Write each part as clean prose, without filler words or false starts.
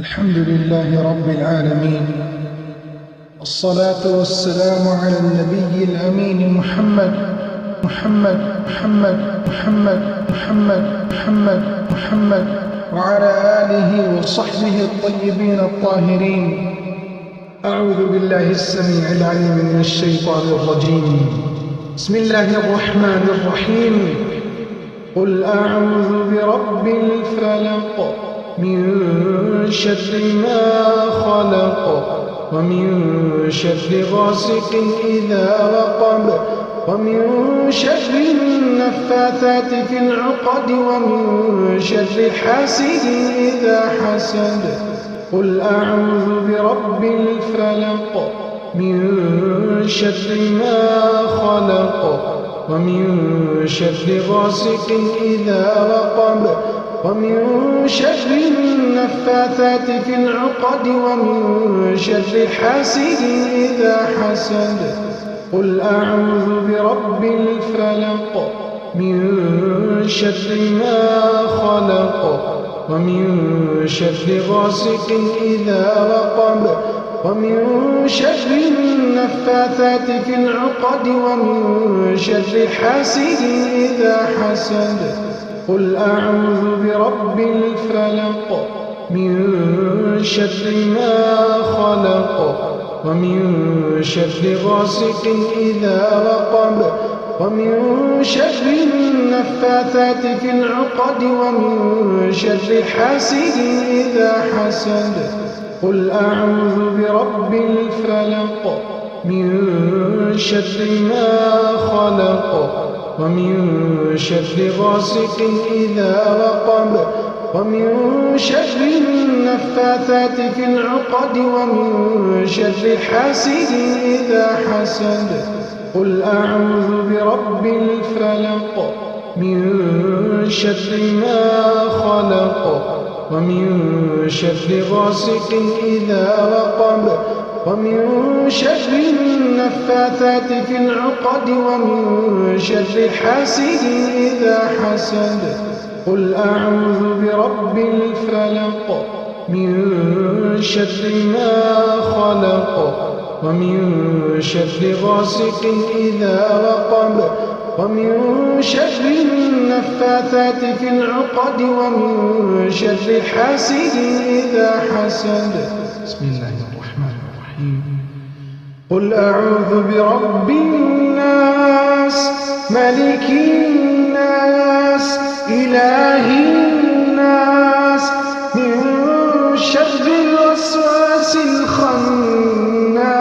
الحمد لله رب العالمين، والصلاة والسلام على النبي الأمين محمد وعلى آله وصحبه الطيبين الطاهرين. أعوذ بالله السميع العليم من الشيطان الرجيم. بسم الله الرحمن الرحيم. قل أعوذ برب الفلق من شر ما خلق ومن شر غاسق إذا وقب ومن شر النفاثات في العقد ومن شر حاسد إذا حسد. قل أعوذ برب الفلق من شر ما خلق ومن شر غاسق إذا وقب ومن شر النفاثات في العقد ومن شر حاسد إذا حسد. قل أعوذ برب الفلق من شر ما خلق ومن شر غاسق إذا وقب ومن شر النفاثات في العقد ومن شر حاسد إذا حسد. قل أعوذ برب الفلق من شر ما خلق ومن شر غاسق إذا وقب ومن شر النفاثات في العقد ومن شر حاسد إذا حسد. قل أعوذ برب الفلق من شر ما خلق ومن شر غاسق إذا وقب ومن شر النفاثات في العقد ومن شر حاسد إذا حسد. قل أعوذ برب الفلق من شر ما خلق ومن شر غاسق إذا وقب ومن شر النفاثات في العقد ومن شر حاسد إذا حسد. قل أعوذ برب الفلق من شر ما خلق ومن شر غاسق إذا وقب ومن شر النفاثات في العقد ومن شر حاسد إذا حسد. بسم الله الرحمن الرحيم. قل أعوذ برب الناس ملك الناس إله الناس من شر الوسواس الخناس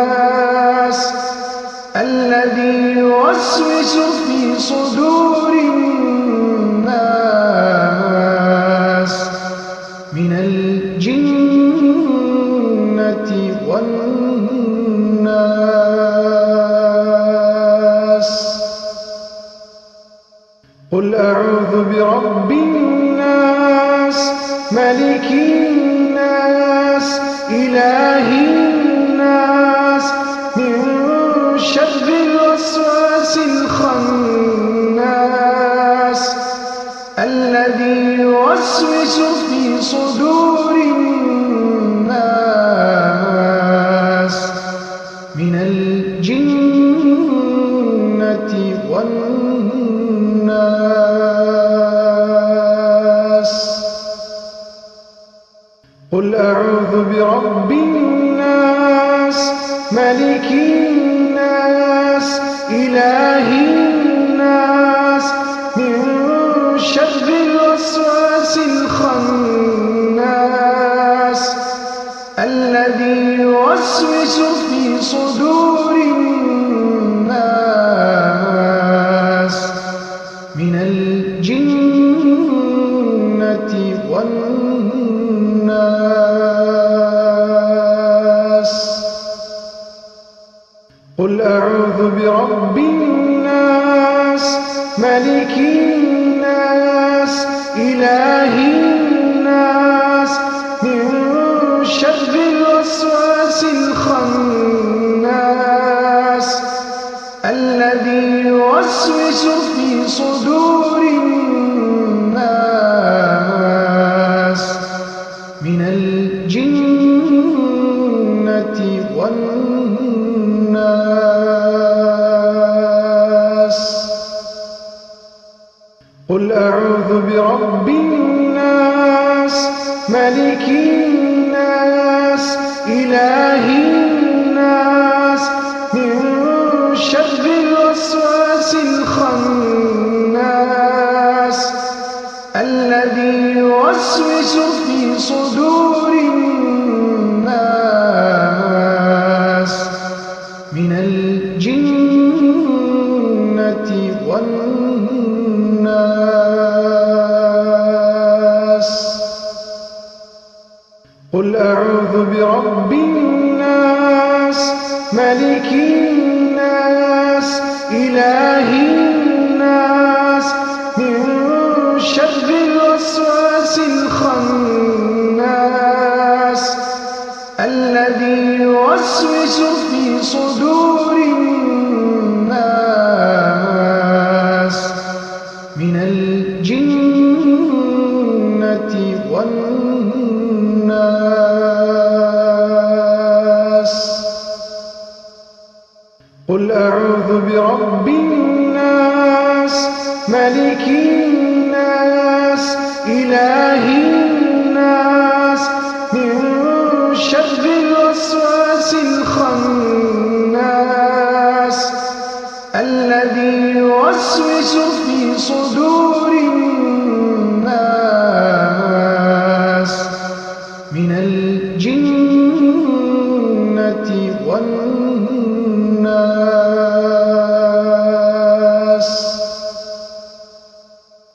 الذي يوسوس في صدور الناس من الجنة والناس. قل أعوذ برب الناس ملك الناس إله الناس من شر الوسواس الخناس الذي يوسوس في صدور الناس من الجنة والناس. قل أعوذ برب الناس ملك الناس إله الناس من شر الوسواس الخناس الذي يوسوس في صدور الناس من الجنة والناس. قل أعوذ برب الناس ملك الناس إله الناس من شر الوسواس الخناس الذي يوسوس في صدور الناس من الجنة والناس. قل أعوذ برب الناس ملك الناس إله الناس من شر الوسواس الخناس الذي يوسوس في صدور الناس من الجنة والناس. قل أعوذ برب الناس ملك الناس إله الناس من شر الوسواس الخناس الذي يوسوس في صدور الناس من الجنة والناس. قل أعوذ برب الناس ملك الناس إله الناس من شر الوسواس الخناس الذي يوسوس في صدور الناس من الجنة والناس.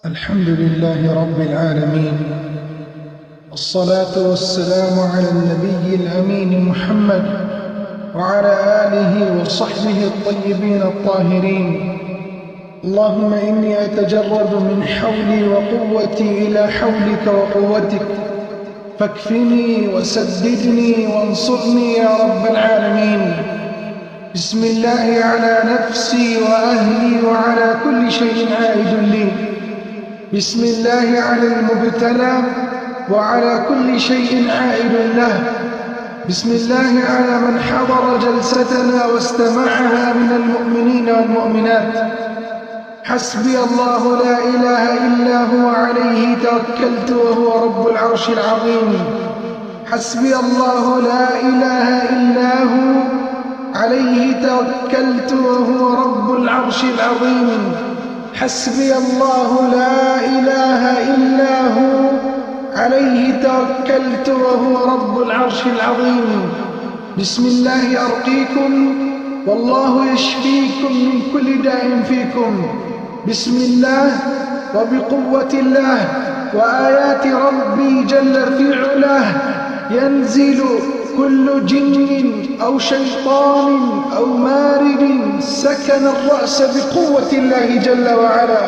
الحمد لله رب العالمين، والصلاة والسلام على النبي الأمين محمد وعلى آله وصحبه الطيبين الطاهرين. اللهم إني أتجرد من حولي وقوتي إلى حولك وقوتك، فاكفني وسددني وانصرني يا رب العالمين. بسم الله على نفسي وأهلي وعلى كل شيء عائد لي. بسم الله على المبتلى وعلى كل شيء عائد له. بسم الله على من حضر جلستنا واستمعها من المؤمنين والمؤمنات. حسبي الله لا إله إلا هو عليه توكلت وهو رب العرش العظيم. حسبي الله لا إله إلا هو عليه توكلت وهو رب العرش العظيم. حسبي الله لا إله إلا هو عليه توكلت وهو رب العرش العظيم. بسم الله أرقيكم والله يشفيكم من كل داء فيكم. بسم الله وبقوة الله وآيات ربي جل في علاه ينزل كل جن أو شيطان أو مارد سكن الرأس بقوة الله جل وعلا.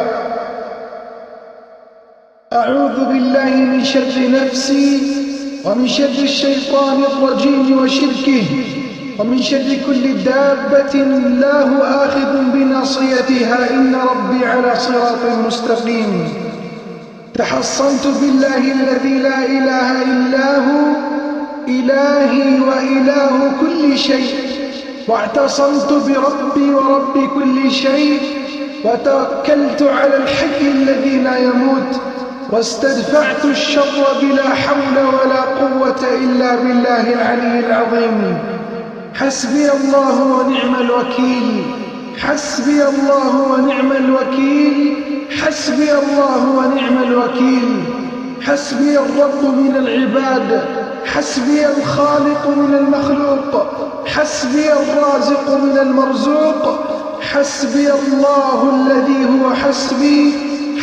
أعوذ بالله من شر نفسي ومن شر الشيطان الرجيم وشركه ومن شر كل دابة الله آخذ بناصيتها إن ربي على صراط مستقيم. تحصنت بالله الذي لا إله إلا هو إلهي وإله كل شيء، واعتصمت بربي ورب كل شيء، وتوكلت على الحي الذي لا يموت، واستدفعت الشر بلا حول ولا قوة إلا بالله العلي العظيم. حسبي الله ونعم الوكيل. حسبي الله ونعم الوكيل. حسبي الله ونعم الوكيل. حسبي الرب من العباد، حسبي الخالق من المخلوق، حسبي الرازق من المرزوق. حسبي الله الذي هو حسبي.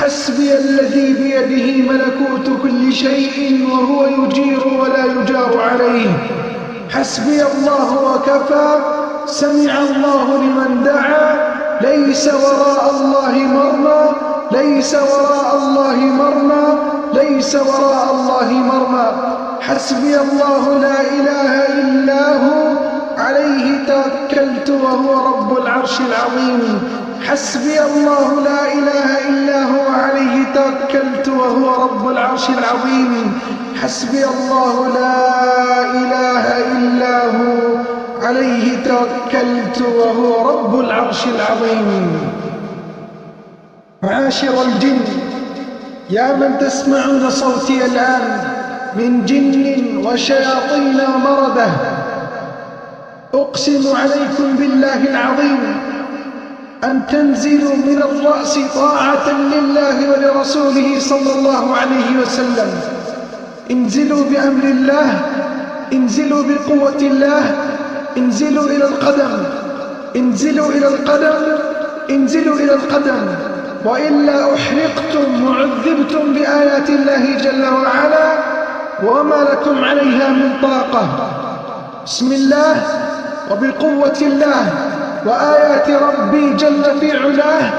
حسبي الذي بيده ملكوت كل شيء وهو يجير ولا يجار عليه. حسبي الله وكفى. سمع الله لمن دعا. ليس وراء الله مرمى. ليس وراء الله مرمى. ليس وراء الله مرمى. حسبي الله لا إله إلا هو عليه توكلت وهو رب العرش العظيم. حسبي الله لا إله إلا هو عليه توكلت وهو رب العرش العظيم. حسبي الله لا إله إلا هو عليه توكلت وهو رب العرش العظيم. معاشر الجن، يا من تسمعون صوتي الآن من جن وشياطين ومردة، أقسم عليكم بالله العظيم أن تنزلوا من الرأس طاعة لله ولرسوله صلى الله عليه وسلم. انزلوا بأمر الله، انزلوا بقوة الله، انزلوا إلى القدم، انزلوا إلى القدم، انزلوا إلى القدم، وإلا أحرقتم وعذبتم بآيات الله جل وعلا وما لكم عليها من طاقة. بسم الله وبقوة الله وآيات ربي جل في علاه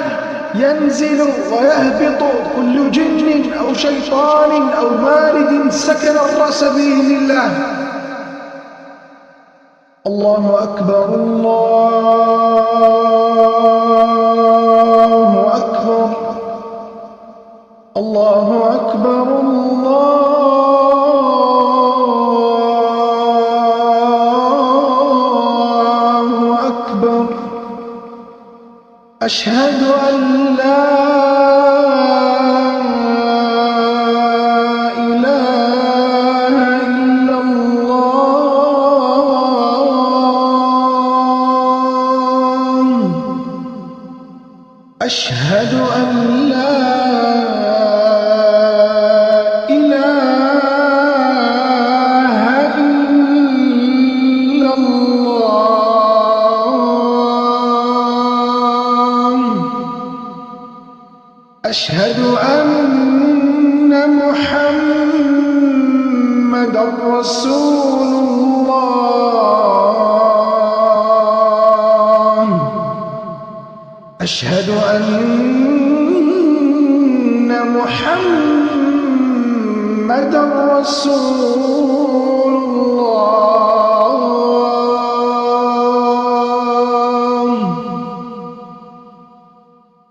ينزل ويهبط كل جن أو شيطان أو مارد سكن الرأس بإذن الله. الله أكبر، الله أكبر، الله أكبر، الله أكبر. أشهد أن لا إله إلا الله. أشهد أن لا إله إلا الله. أشهد أن محمدًا رسول الله. أشهد أن محمدًا رسول الله.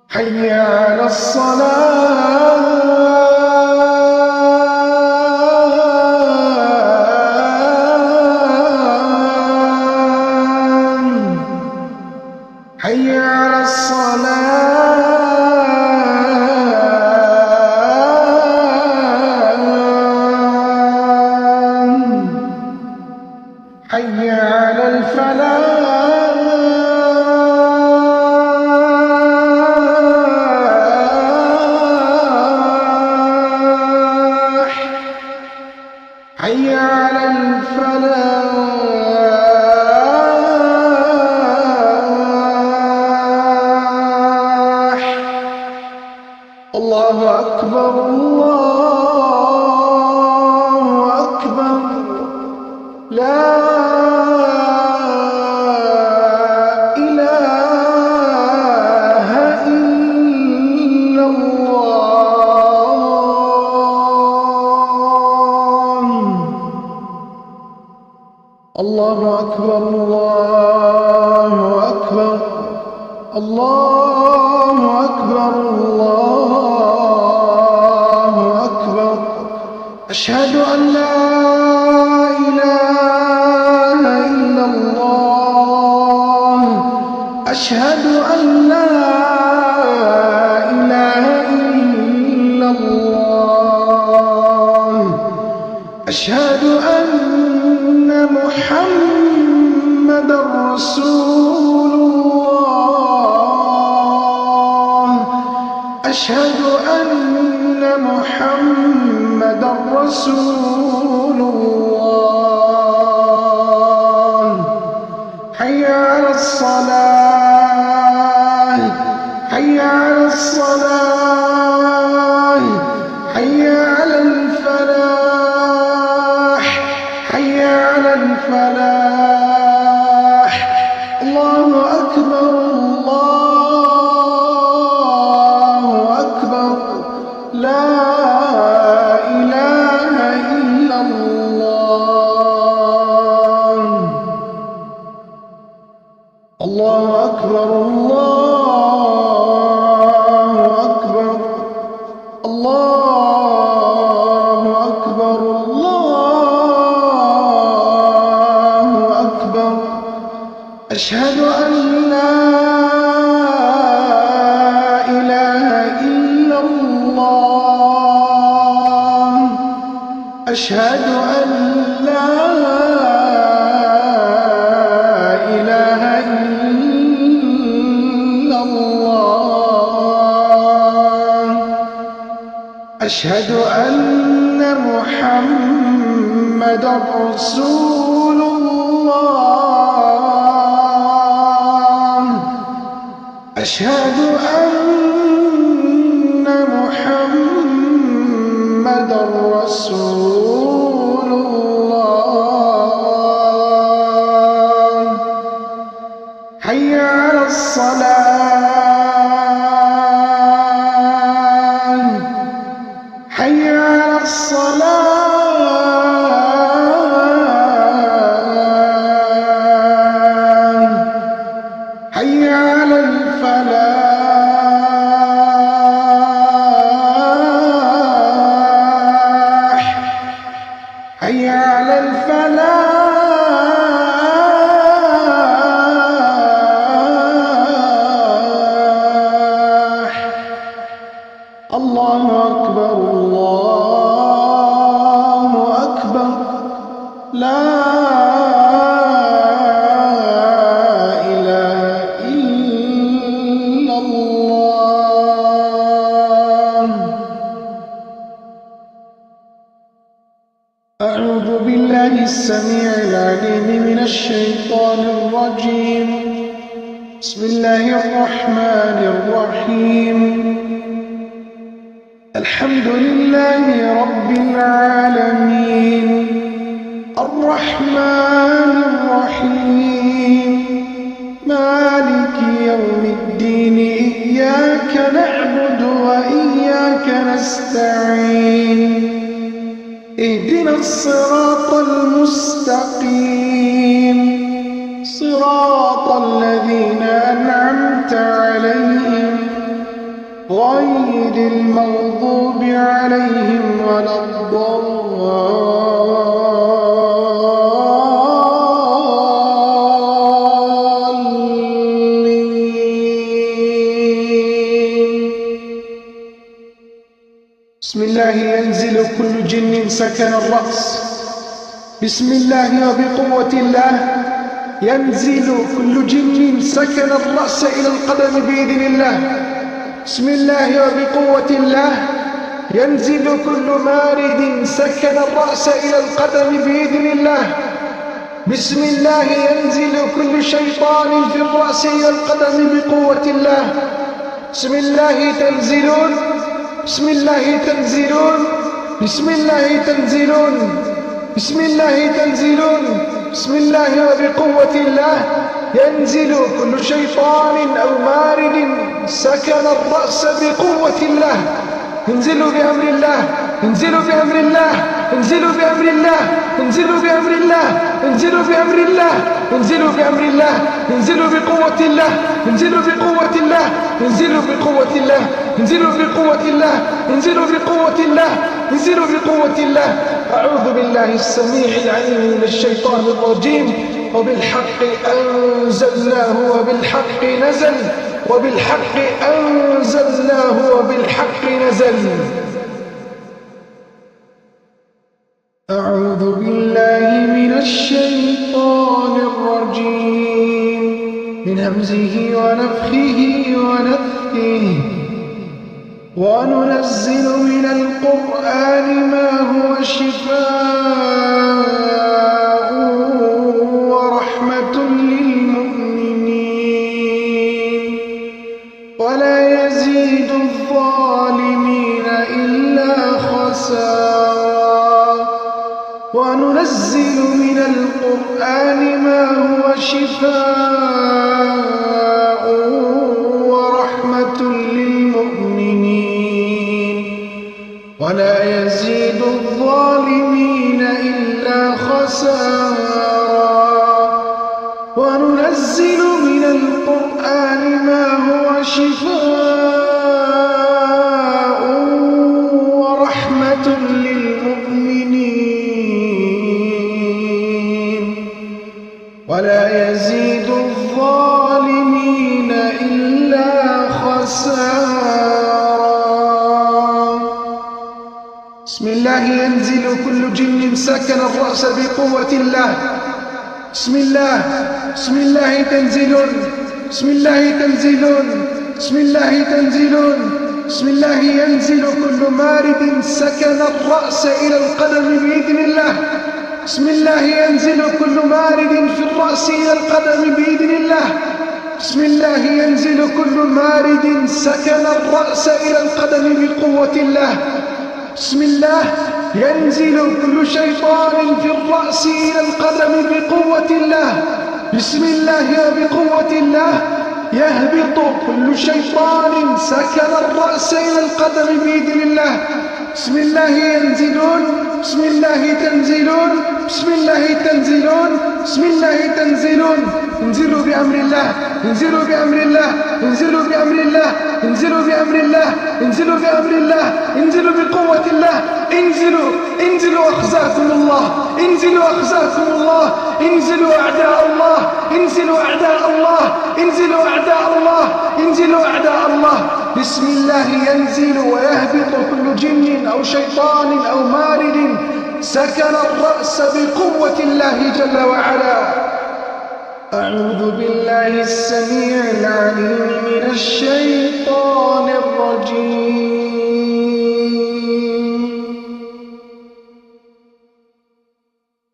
حي على الصلاة، حي على الصلاة، حي على الفلاح، حي على الفلاح. الله أكبر، الله أكبر، لا إله إلا الله. الله أكبر، الله أكبر، الله أكبر، الله أكبر. أشهد أن لا إله إلا الله. أشهد أن لا إله إلا الله. أشهد أن محمدًا رسول الله. أشهد أن محمدًا رسول الله. حي على الصلاة، حي على الصلاة، حي على الفلاح، حي على الفلاح. الله أكبر، الله أكبر، لا إله إلا الله. الله أكبر، الله أكبر، الله أكبر، الله أشهد أن لا إله إلا الله أشهد أن لا إله إلا الله أشهد أن محمدًا رسول الله أشهد أن محمدًا رسول الله حي على الصلاة حي على الصلاة حي على الفلاح حي على الفلاح الله أكبر الله أكبر لا إله إلا الله أعوذ بالله السميع العليم من الشيطان الرجيم بسم الله الرحمن الرحيم الحمد لله رب العالمين الرحمن الرحيم مالك يوم الدين إياك نعبد وإياك نستعين اهدنا الصراط المستقيم صراط الذين أنعمت عليهم غير المغضوب عليهم ولا الضالين بسم الله ينزل كل جن سكن الرأس بسم الله وبقوة الله ينزل كل جن سكن الرأس إلى القدم بإذن الله بسم الله وبقوة الله ينزل كل مارد سكن الرأس إلى القدم بإذن الله بسم الله ينزل كل شيطان في الرأس إلى القدم بقوة الله بسم الله تنزلون بسم الله تنزلون بسم الله تنزلون بسم الله تنزلون بسم الله وبقوة الله ينزل كل شيطان أو مارد سكن الرأس بقوة الله انزلوا بأمر الله انزلوا بأمر الله انزلوا بأمر الله انزلوا بأمر الله انزلوا بأمر الله انزلوا بأمر الله انزلوا بقوة الله انزلوا بقوة الله انزلوا بقوة الله انزلوا بقوة الله انزلوا بقوة الله انزلوا بقوة الله أعوذ بالله السميع العليم من الشيطان الرجيم وبالحق أنزلناه وبالحق نزل وبالحق أنزلناه وبالحق نزل أعوذ بالله من الشيطان الرجيم من همزه ونفخه ونفثه وننزل من القرآن ما هو شفاء ورحمة للمؤمنين ولا يزيد الظالمين إلا خسارا وننزل من القرآن ما هو شفاء ورحمة للمؤمنين ولا يزيد الظالمين إلا خسارا وننزل من القرآن ما هو شفاء ورحمة للمؤمنين ولا يزيد الظالمين إلا خسارا. بسم الله ينزل كل جن سكن الرأس بقوة الله. بسم الله، بسم الله تنزلون، بسم الله تنزلون، بسم الله تنزلون. بسم الله ينزل كل مارد سكن الرأس إلى القدم بإذن الله. بسم الله ينزل كل مارد في الرأس إلى القدم بإذن الله. بسم الله ينزل كل مارد سكن الرأس إلى القدم بقوة الله. بسم الله ينزل كل شيطان في الرأس إلى القدم بقوة الله. بسم الله وبقوة الله يهبط كل شيطان سكن الرأس إلى القدم بإذن الله. بسم الله ينزلون، بسم الله تنزلون، بسم الله تنزلون، بسم الله تنزلون. انزلوا بأمر الله، انزلوا بأمر الله، انزلوا بأمر الله، انزلوا بأمر الله، انزلوا بأمر الله، انزلوا بقوة الله. انزلوا، انزلوا أخزاكم الله، انزلوا أخزاكم الله، انزلوا أعداء الله، انزلوا أعداء الله، انزلوا أعداء الله، انزلوا أعداء الله. بسم الله ينزل ويهبط كل جن أو شيطان أو مارد سكن الرأس بقوة الله جل وعلا. أعوذ بالله السميع العليم من الشيطان الرجيم.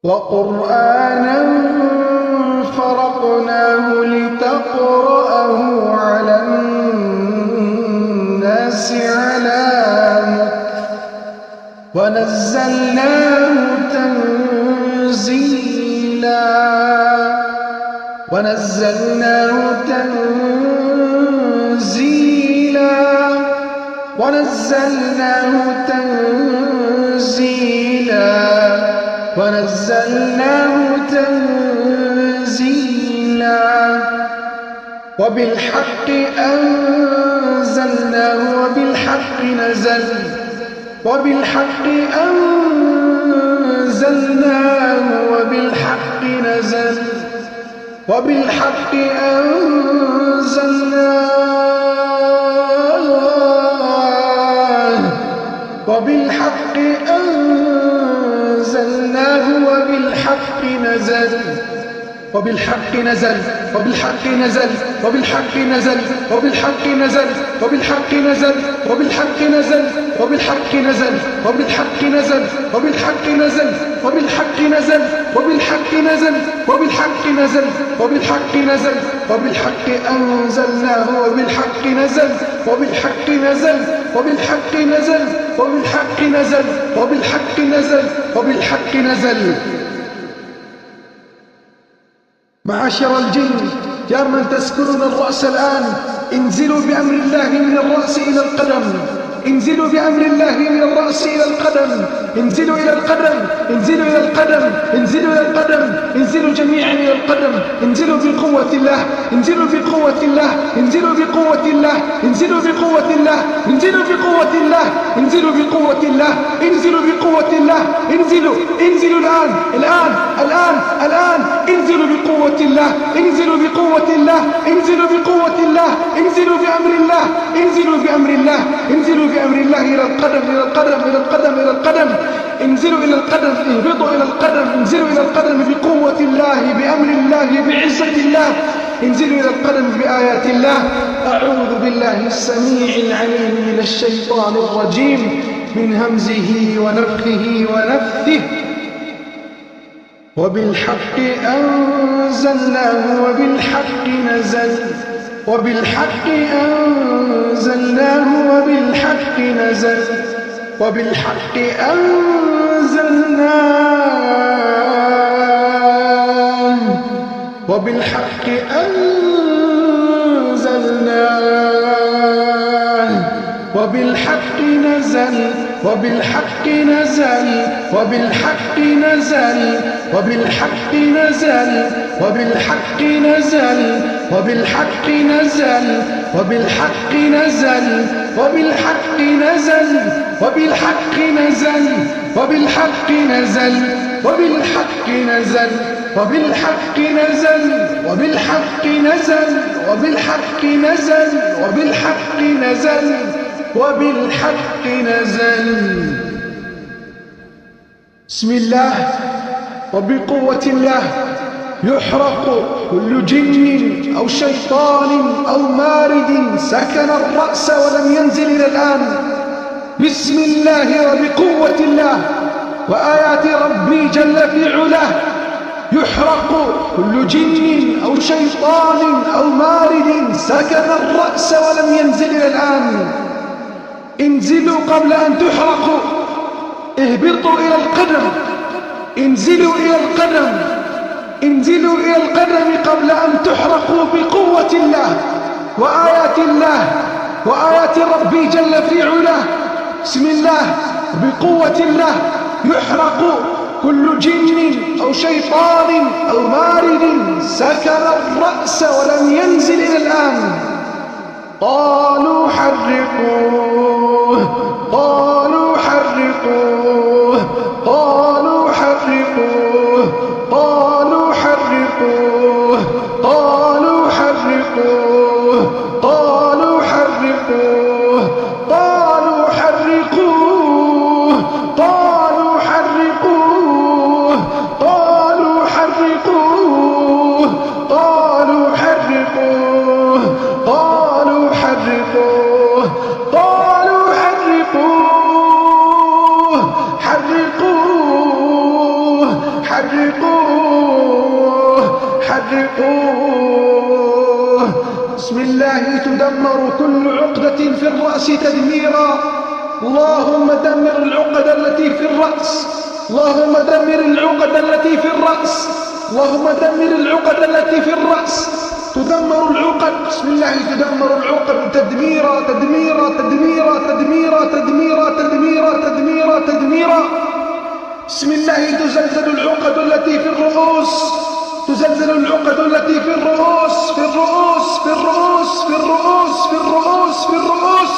وقرآنا فرقناه لتقرأه على الناس على مكث ونزلناه تنزيلا. ونزلناه تنزيلا. ونزلناه تنزيلا. ونزلناه تنزيلا. وبالحق أنزلناه وبالحق نزل. وبالحق أنزلناه وبالحق نزل. وبالحق أنزلناه وبالحق أنزلناه وبالحق نزل. وبالحق نزل، وبالحق نزل، وبالحق نزل، وبالحق نزل، وبالحق نزل، وبالحق نزل، وبالحق نزل، وبالحق نزل، وبالحق نزل، وبالحق نزل، وبالحق نزل، وبالحق نزل، وبالحق نزل، وبالحق أنزلناه وبالحق نزل. وبالحق نزل، وبالحق نزل، وبالحق نزل، وبالحق نزل، وبالحق نزل. معاشر الجن يا من تسكنون الرأس الآن، انزلوا بأمر الله من الرأس إلى القدم. انزلوا بأمر الله من الرأس إلى القدم. انزلوا إلى القدم، انزلوا إلى القدم، انزلوا إلى القدم، انزلوا جميعا إلى القدم. انزلوا بقوة الله، انزلوا بقوة الله، انزلوا بقوة الله، انزلوا بقوة الله، انزلوا بقوة الله، انزلوا بقوة الله، انزلوا بقوة الله. انزلوا، انزلوا الآن، الآن، الآن، الآن. انزلوا بقوة الله، انزلوا بقوة الله، انزلوا بقوة الله، انزلوا بأمر الله، انزلوا بأمر الله، انزلوا بأمر الله إلى القدم، إلى القدم، إلى القدم، إلى القدم. انزلوا إلى القدم، اهبطوا إلى القدم، انزلوا إلى القدم بقوة الله، بأمر الله، بعزة الله. انزلوا إلى القدم بآيات الله. أعوذ بالله السميع العليم من الشيطان الرجيم من همزه ونفخه ونفثه. وبالحق أنزلناه وبالحق نزل. وبالحق أنزلناه وبالحق نزل. وبالحق أنزلناه وبالحق أنزلناه وبالحق نزل. وبالحق نزل. وبالحق نزل. وبالحق نزل. وبالحق نزل. وبالحق نزل. وبالحق نزل. وبالحق نزل. وبالحق نزل. وبالحق نزل. وبالحق نزل. وبالحق نزل وبالحق نزل وبالحق نزل وبالحق نزل وبالحق نزل. بسم الله وبقوة الله يحرق كل جن أو شيطان أو مارد سكن الرأس ولم ينزل إلى الآن. بسم الله وبقوة الله وآيات ربي جل في علاه يحرق كل جن أو شيطان أو مارد سكن الرأس ولم ينزل إلى الآن. انزلوا قبل أن تحرقوا، اهبطوا إلى القدم، انزلوا إلى القدم، انزلوا إلى القدم قبل أن تحرقوا بقوة الله وآيات الله وآيات ربي جل في علاه. بسم الله بقوة الله يحرق كل جن أو شيطان أو مارد سكن الرأس ولم ينزل إلى الآن. قالوا حرقوه قالوا حرقوه قالوا حرقوه قالوا حرقوه قالوا حرقوه قالوا حرقوه قالوا حرقوه قالوا حرقوه قالوا حرقوه قالوا حرقوه قالوا حرقوه قالوا حرقوه حرقوه حرقوه حرقوه. بسم الله تدمر كل عقدة في الرأس تدميرا. اللهم دمر العقد التي في الرأس، اللهم دمر العقد التي في الرأس، اللهم دمر العقد التي في الرأس. تدمر العقد. بسم الله تدمر العقد تدميرا تدميرا تدميرا تدميرا تدميرا تدميرا تدميرا تدميرا. بسم الله تزلزل العقد التي في الرؤوس، تزلزل العقد التي في الرؤوس في الرؤوس في الرؤوس في الرؤوس في الرؤوس في الرؤوس.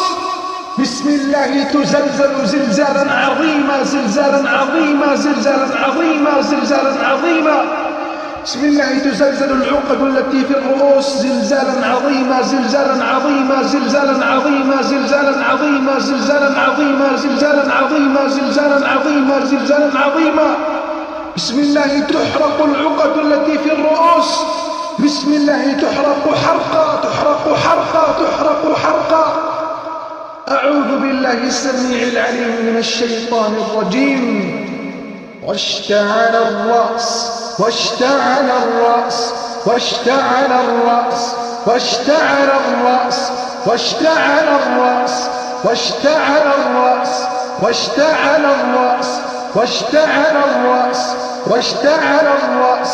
بسم الله تزلزل زلزالا عظيما زلزالا عظيما زلزالا عظيما زلزالا عظيما. بسم الله تزلزل العقد التي في الرؤوس زلزالا عظيما زلزالا عظيما زلزالا عظيما زلزالا عظيما زلزالا عظيما زلزالا عظيما زلزالا عظيما زلزالا عظيما. بسم الله تحرق العقد التي في الرؤوس. بسم الله تحرق حرقا تحرق حرقا تحرق حرقا. أعوذ بالله السميع العليم من الشيطان الرجيم. واشتعل الرأس واشتعل الرأس واشتعل الرأس واشتعل الرأس واشتعل الرأس واشتعل الرأس واشتعل الرأس واشتعل الرأس واشتعل الرأس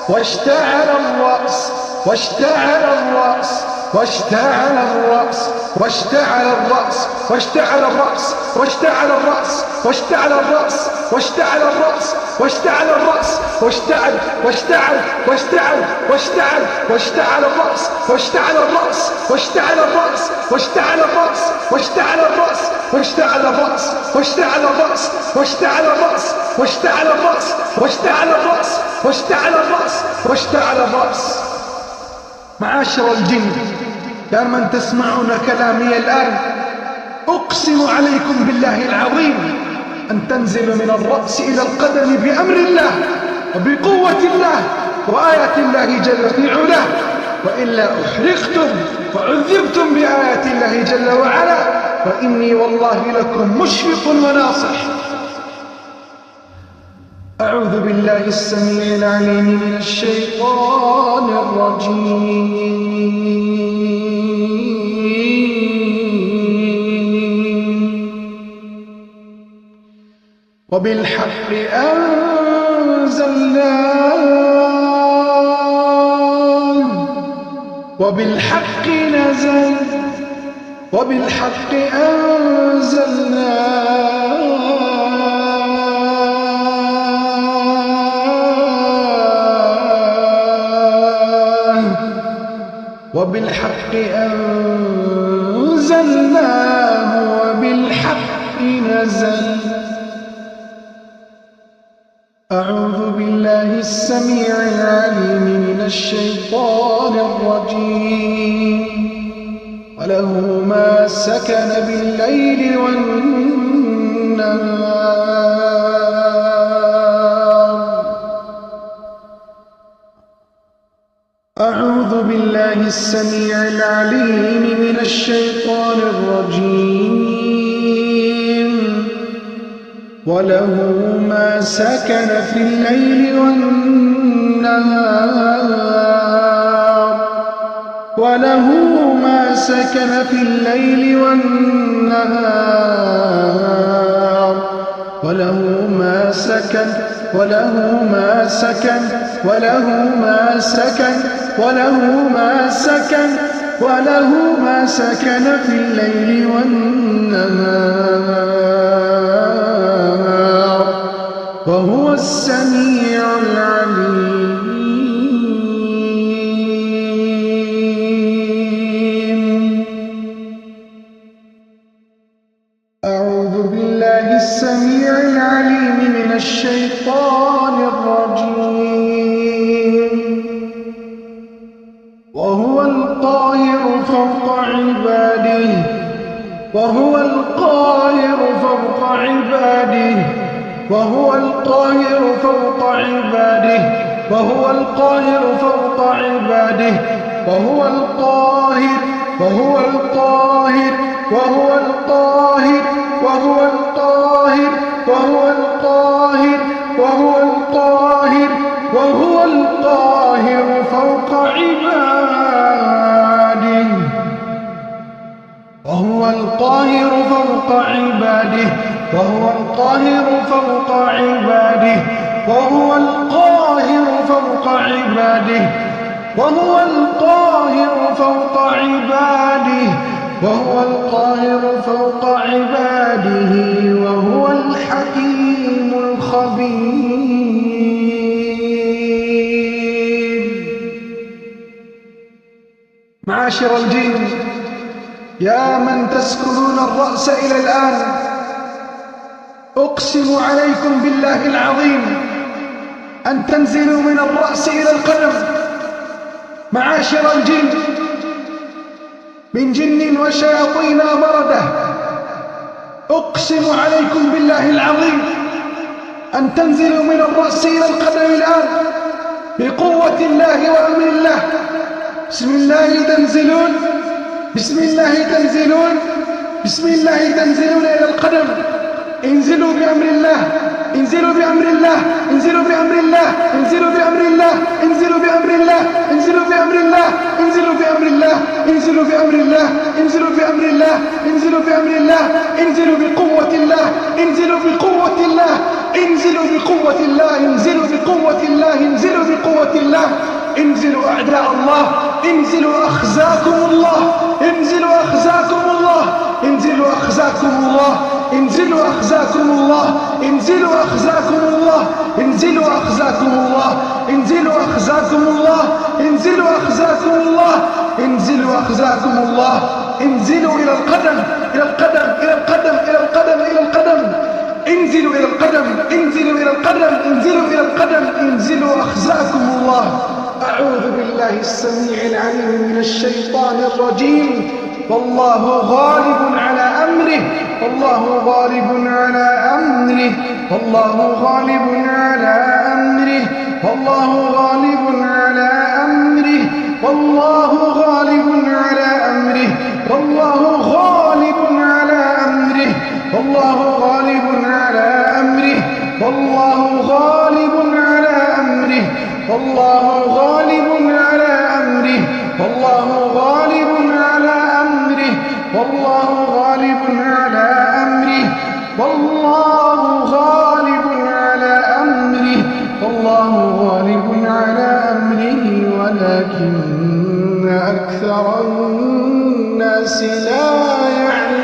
واشتعل الرأس واشتعل الرأس واشتعل الرأس واشتعل الرأس واشتعل الرأس واشتعل الرأس واشتعل الرأس واشتعل الرأس واشتعل الرأس واشتعل واشتعل واشتعل واشتعل واشتعل الرأس واشتعل الرأس واشتعل الرأس واشتعل الرأس واشتعل الرأس واشتعل الرأس واشتعل الرأس واشتعل الرأس واشتعل الرأس واشتعل الرأس واشتعل الرأس واشتعل الرأس. معاشر الجن، يا من تسمعون كلامي الآن، أقسم عليكم بالله العظيم أن تنزل من الرأس إلى القدم بأمر الله وبقوة الله وآيات الله جل في علاه، وإلا أحرقتم وعذبتم بآيات الله جل وعلا، وإني والله لكم مشفق وناصح. أعوذ بالله السميع العليم من الشيطان الرجيم. وبالحق أنزلناه وبالحق نزل وبالحق أنزلناه وبالحق أنزلناه وبالحق نزل. أعوذ بالله السميع العليم من الشيطان الرجيم وله ما سكن بالليل والنهار. أعوذ بالله السميع العليم من الشيطان الرجيم وله ما سكن في الليل والنهار وله ما سكن في الليل والنهار وله ما سكن وله ما سكن وله ما سكن وله ما سكن وله ما سكن في الليل والنهار وهو السميع العليم. أعوذ بالله السميع العليم من الشيطان الرجيم وهو القاهر فوق عباده وهو القاهر فوق عباده وهو القاهر فوق عباده وهو القاهر فوق عباده وهو القاهر وهو القاهر وهو القاهر وهو القاهر وهو القاهر وهو القاهر وهو القاهر فوق عباده وهو القاهر فوق عباده وهو القاهر فوق عباده وهو القاهر فوق عباده وهو القاهر فوق عباده وهو القاهر فوق عباده وهو الحكيم الخبير. معاشر الجن، يا من تسكنون الرأس إلى الآن، أقسم عليكم بالله العظيم أن تنزلوا من الرأس إلى القدم. معاشر الجن، من جن وشياطين مردة، أقسم عليكم بالله العظيم أن تنزلوا من الرأس إلى القدم الآن بقوة الله وأمر الله. بسم الله تنزلون، بسم الله تنزلون، بسم الله تنزلون إلى القدم. انزلوا بأمر الله، انزلوا بأمر الله، انزلوا بأمر الله، انزلوا بأمر الله، انزلوا بأمر الله، انزلوا بأمر الله، انزلوا بأمر الله، انزلوا بأمر الله، انزلوا بأمر الله، انزلوا بأمر الله، انزلوا بقوة الله، انزلوا بقوة الله، انزلوا بقوة الله، انزلوا بقوة الله، انزلوا بقوة الله. انزلوا أعداء الله، انزلوا أخزاكم الله، انزلوا أخزاكم الله، انزلوا أخزاكم الله، انزلوا أخزاكم الله، انزلوا أخزاكم الله، انزلوا أخزاكم الله، انزلوا أخزاكم الله، انزلوا أخزاكم الله، انزلوا أخزاكم الله. انزلوا إلى القدم، إلى القدم، إلى القدم، إلى القدم، إلى القدم. انزلوا إلى القدم، انزلوا إلى القدم، انزلوا إلى القدم، انزلوا أخزاكم الله. أعوذ بالله السميع العليم من الشيطان الرجيم. والله غالب على أمره، والله غالب على أمره، والله غالب على أمره، والله غالب على أمره، والله غالب على أمره، والله غالب على أمره، والله غالب على أمره، والله غالب على أمره، والله غالب على أمره، والله غالب على أمره، والله غالب على أمره، والله غالب على أمره، والله غالب على أمره، ولكن أكثر الناس لا يعلمون.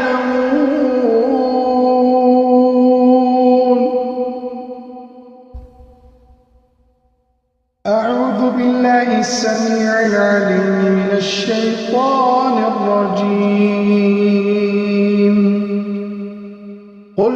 أعوذ بالله السميع العليم من الشيطان الرجيم. قل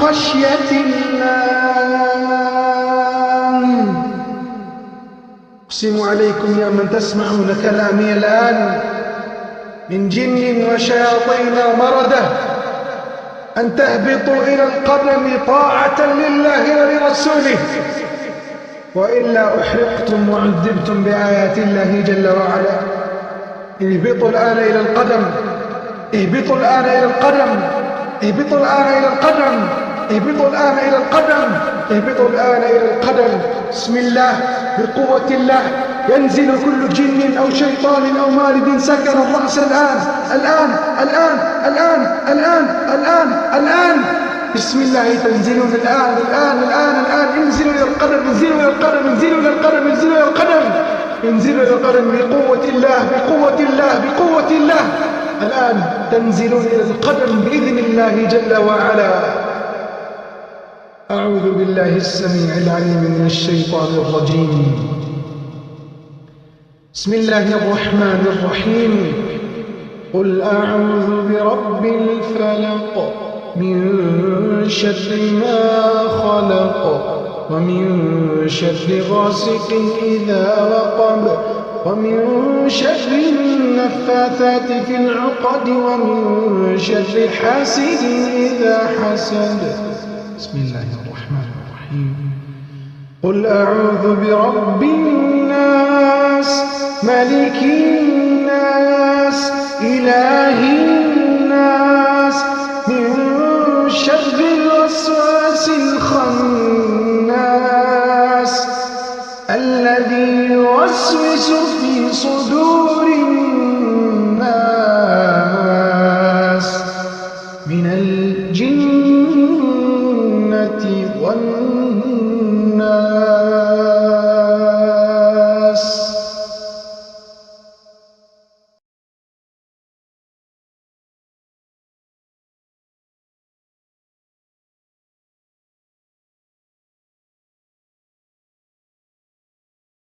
خشية الله. أقسم عليكم يا من تسمعون كلامي الآن من جن وشياطين ومردة أن تهبطوا إلى القدم طاعة لله ولرسوله، وإلا أحرقتم وعذبتم بآيات الله جل وعلا. اهبطوا الآن إلى القدم، اهبطوا الآن إلى القدم، اهبطوا الآن إلى القدم، اهبطوا الآن إلى القدم، اهبطوا الآن إلى القدم. بسم الله، بقوة الله ينزل كل جن أو شيطان أو مارد سكن الرأس الآن الآن الآن الآن الآن الآن الآن. بسم الله تنزلون الآن الآن الآن الآن. انزلوا إلى القدم، انزلوا إلى القدم، انزلوا إلى القدم، انزلوا إلى القدم، انزلوا إلى القدم بقوة الله بقوة الله بقوة الله. الآن تنزلون إلى القدم بإذن الله جل وعلا. أعوذ بالله السميع العليم من الشيطان الرجيم. بسم الله الرحمن الرحيم. قل أعوذ برب الفلق من شر ما خلق ومن شر غاسق إذا وقب ومن شر النفاثات في العقد ومن شر حاسد إذا حسد. بسم الله الرحمن الرحيم. قل أعوذ برب الناس ملك الناس إله الناس من شر الوسواس الخناس الذي يوسوس في صدور